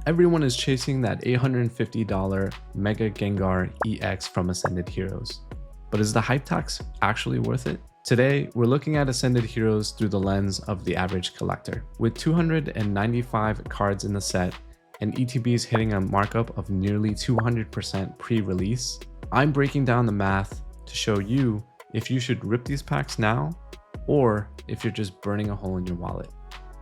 Everyone is chasing that $850 Mega Gengar EX from Ascended Heroes. But is the hype tax actually worth it? Today, we're looking at Ascended Heroes through the lens of the average collector. With 295 cards in the set and ETBs hitting a markup of nearly 200% pre-release, I'm breaking down the math to show you if you should rip these packs now or if you're just burning a hole in your wallet.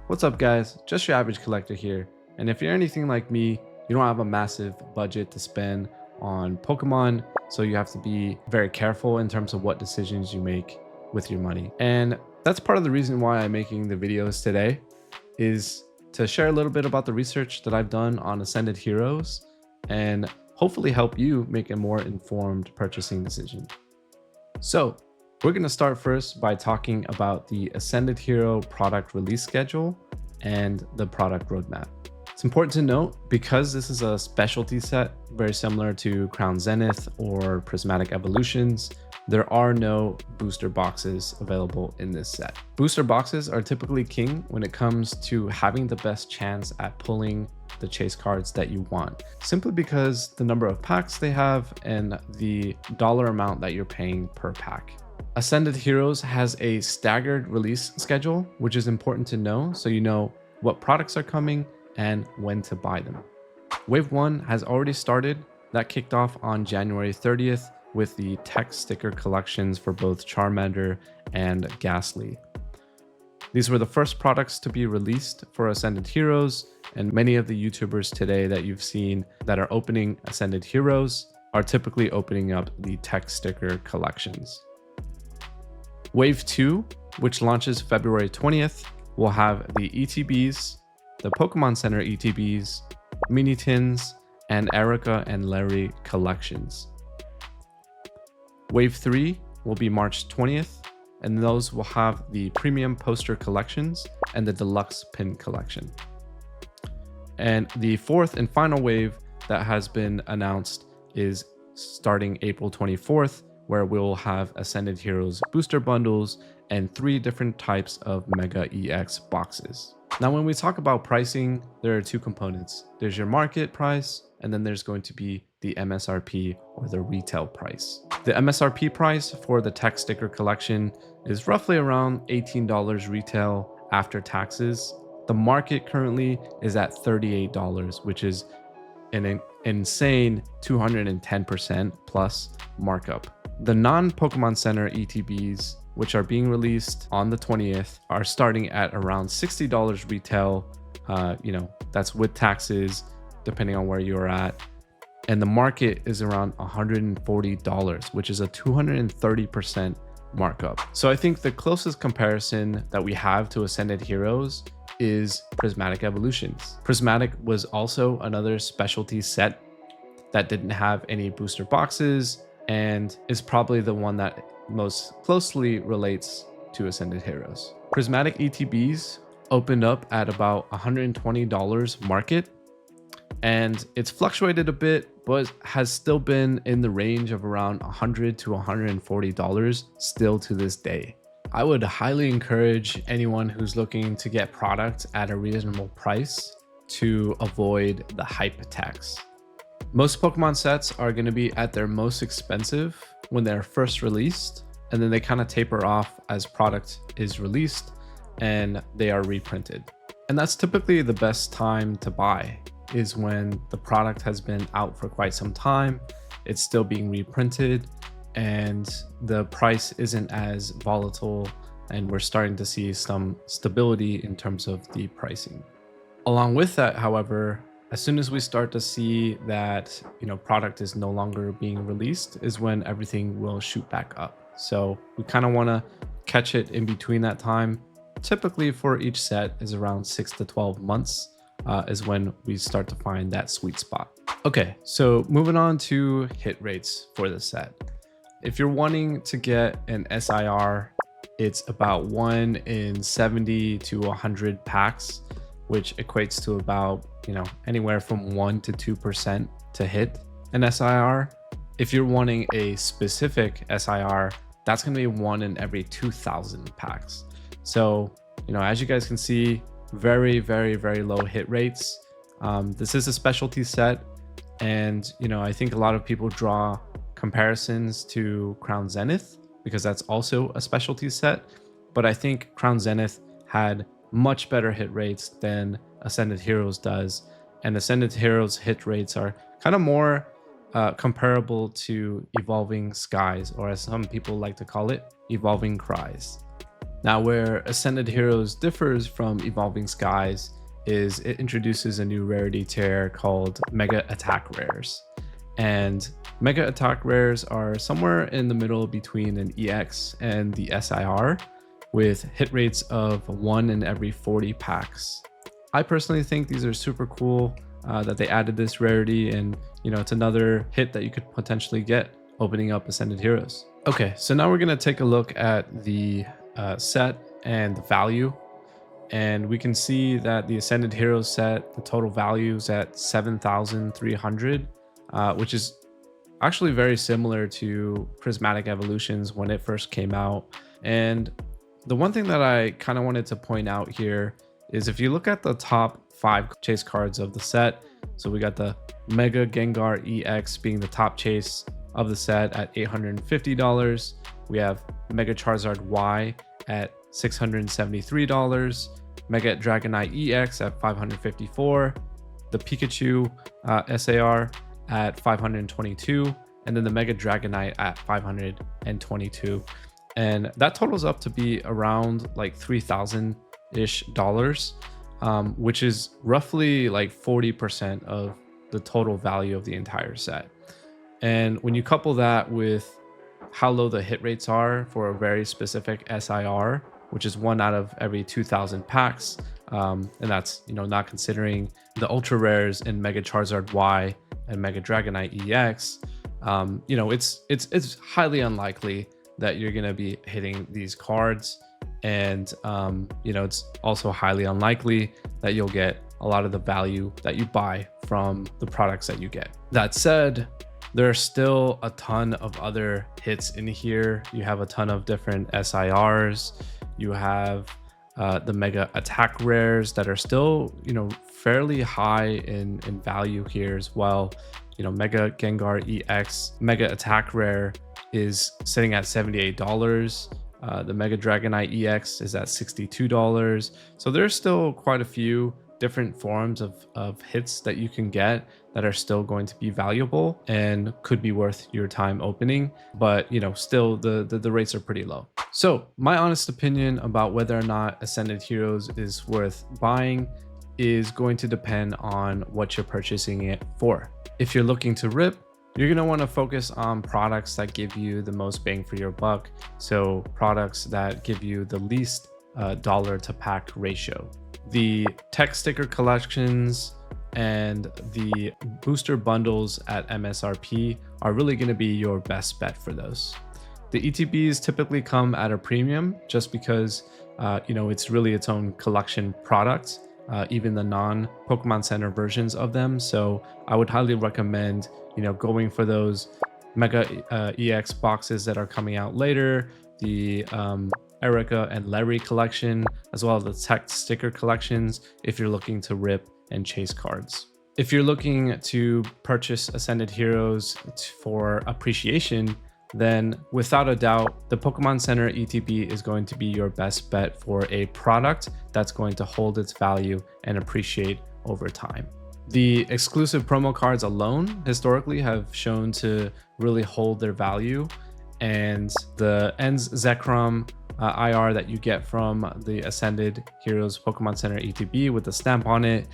What's up guys, just your average collector here. And if you're anything like me, you don't have a massive budget to spend on Pokemon, so you have to be very careful in terms of what decisions you make with your money. And that's part of the reason why I'm making the videos today, is to share a little bit about the research that I've done on Ascended Heroes and hopefully help you make a more informed purchasing decision. So we're going to start first by talking about the Ascended Hero product release schedule and the product roadmap. It's important to note, because this is a specialty set, very similar to Crown Zenith or Prismatic Evolutions, there are no booster boxes available in this set. Booster boxes are typically king when it comes to having the best chance at pulling the chase cards that you want, simply because the number of packs they have and the dollar amount that you're paying per pack. Ascended Heroes has a staggered release schedule, which is important to know so you know what products are coming and when to buy them. Wave 1 has already started. That kicked off on January 30th with the text sticker collections for both Charmander and Ghastly. These were the first products to be released for Ascended Heroes, and many of the YouTubers today that you've seen that are opening Ascended Heroes are typically opening up the text sticker collections. Wave 2, which launches February 20th, will have the ETBs, the Pokemon Center ETBs, Mini Tins, and Erica and Larry collections. Wave 3 will be March 20th, and those will have the premium poster collections and the deluxe pin collection. And the fourth and final wave that has been announced is starting April 24th, where we'll have Ascended Heroes booster bundles and 3 different types of Mega EX boxes. Now, when we talk about pricing, there are 2 components. There's your market price, and then there's going to be the MSRP, or the retail price. The MSRP price for the text sticker collection is roughly around $18 retail after taxes. The market currently is at $38, which is an insane 210% plus markup. The non-Pokemon Center ETBs, which are being released on the 20th, are starting at around $60 retail. That's with taxes, depending on where you're at. And the market is around $140, which is a 230% markup. So I think the closest comparison that we have to Ascended Heroes is Prismatic Evolutions. Prismatic was also another specialty set that didn't have any booster boxes and is probably the one that most closely relates to Ascended Heroes. Prismatic ETBs opened up at about $120 market, and it's fluctuated a bit, but has still been in the range of around $100 to $140 still to this day. I would highly encourage anyone who's looking to get product at a reasonable price to avoid the hype tax. Most Pokemon sets are going to be at their most expensive when they're first released, and then they kind of taper off as product is released and they are reprinted. And that's typically the best time to buy, is when the product has been out for quite some time, it's still being reprinted, and the price isn't as volatile, and we're starting to see some stability in terms of the pricing. Along with that, however, as soon as we start to see that product is no longer being released is when everything will shoot back up. So we kind of want to catch it in between that time. Typically for each set is around 6 to 12 months is when we start to find that sweet spot. Okay, so moving on to hit rates for the set. If you're wanting to get an SIR, it's about 1 in 70 to 100 packs, which equates to about anywhere from 1 to 2% to hit an SIR. If you're wanting a specific SIR, that's going to be 1 in every 2,000 packs. So as you guys can see, very, very, very low hit rates. This is a specialty set, and I think a lot of people draw comparisons to Crown Zenith because that's also a specialty set, but I think Crown Zenith had much better hit rates than Ascended Heroes does, and Ascended Heroes hit rates are kind of more comparable to Evolving Skies, or as some people like to call it, Evolving Cries. Now, where Ascended Heroes differs from Evolving Skies is it introduces a new rarity tier called Mega Attack Rares. And Mega Attack Rares are somewhere in the middle between an EX and the SIR, with hit rates of 1 in every 40 packs. I personally think these are super cool that they added this rarity, and it's another hit that you could potentially get opening up Ascended Heroes. Okay, so now we're going to take a look at the set and the value. And we can see that the Ascended Heroes set, the total value is at 7,300, which is actually very similar to Prismatic Evolutions when it first came out. And the one thing that I kind of wanted to point out here is if you look at the top 5 chase cards of the set, so we got the Mega Gengar EX being the top chase of the set at $850. We have Mega Charizard Y at $673, Mega Dragonite EX at $554, the Pikachu SAR at $522, and then the Mega Dragonite at $522. And that totals up to be around like $3,000-ish, which is roughly like 40% of the total value of the entire set. And when you couple that with how low the hit rates are for a very specific SIR, which is 1 out of every 2,000 packs, and that's not considering the ultra rares in Mega Charizard Y and Mega Dragonite EX, it's highly unlikely that you're going to be hitting these cards, and it's also highly unlikely that you'll get a lot of the value that you buy from the products that you get. That said, there are still a ton of other hits in here. You have a ton of different SIRs. You have the Mega Attack Rares that are still, fairly high in value here as well. Mega Gengar EX Mega Attack Rare is sitting at $78. The Mega Dragonite EX is at $62. So there's still quite a few different forms of hits that you can get that are still going to be valuable and could be worth your time opening, but still the rates are pretty low. So my honest opinion about whether or not Ascended Heroes is worth buying is going to depend on what you're purchasing it for. If you're looking to rip, you're going to want to focus on products that give you the most bang for your buck. So products that give you the least dollar to pack ratio. The tech sticker collections and the booster bundles at MSRP are really going to be your best bet for those. The ETBs typically come at a premium just because it's really its own collection product, even the non-Pokemon Center versions of them. So I would highly recommend going for those Mega EX boxes that are coming out later, the Erica and Larry collection, as well as the tech sticker collections if you're looking to rip and chase cards. If you're looking to purchase Ascended Heroes for appreciation, then without a doubt, the Pokemon Center ETB is going to be your best bet for a product that's going to hold its value and appreciate over time. The exclusive promo cards alone historically have shown to really hold their value, and the ENS Zekrom IR that you get from the Ascended Heroes Pokemon Center ETB with the stamp on it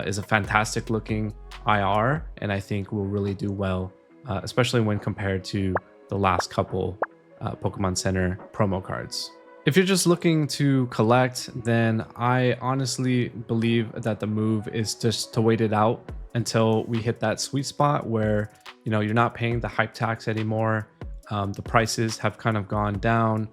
is a fantastic looking IR, and I think will really do well, especially when compared to the last couple Pokemon Center promo cards. If you're just looking to collect, then I honestly believe that the move is just to wait it out until we hit that sweet spot where you're not paying the hype tax anymore. The prices have kind of gone down.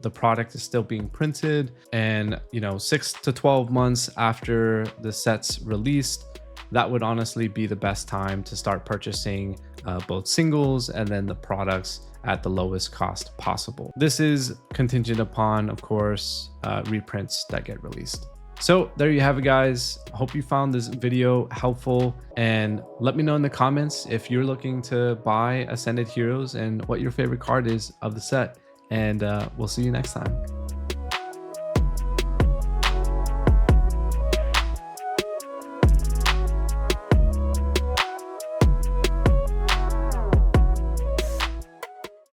The product is still being printed, and 6 to 12 months after the set's released, that would honestly be the best time to start purchasing both singles and then the products at the lowest cost possible. This is contingent upon, of course, reprints that get released. So there you have it, guys. Hope you found this video helpful, and let me know in the comments if you're looking to buy Ascended Heroes and what your favorite card is of the set. And we'll see you next time.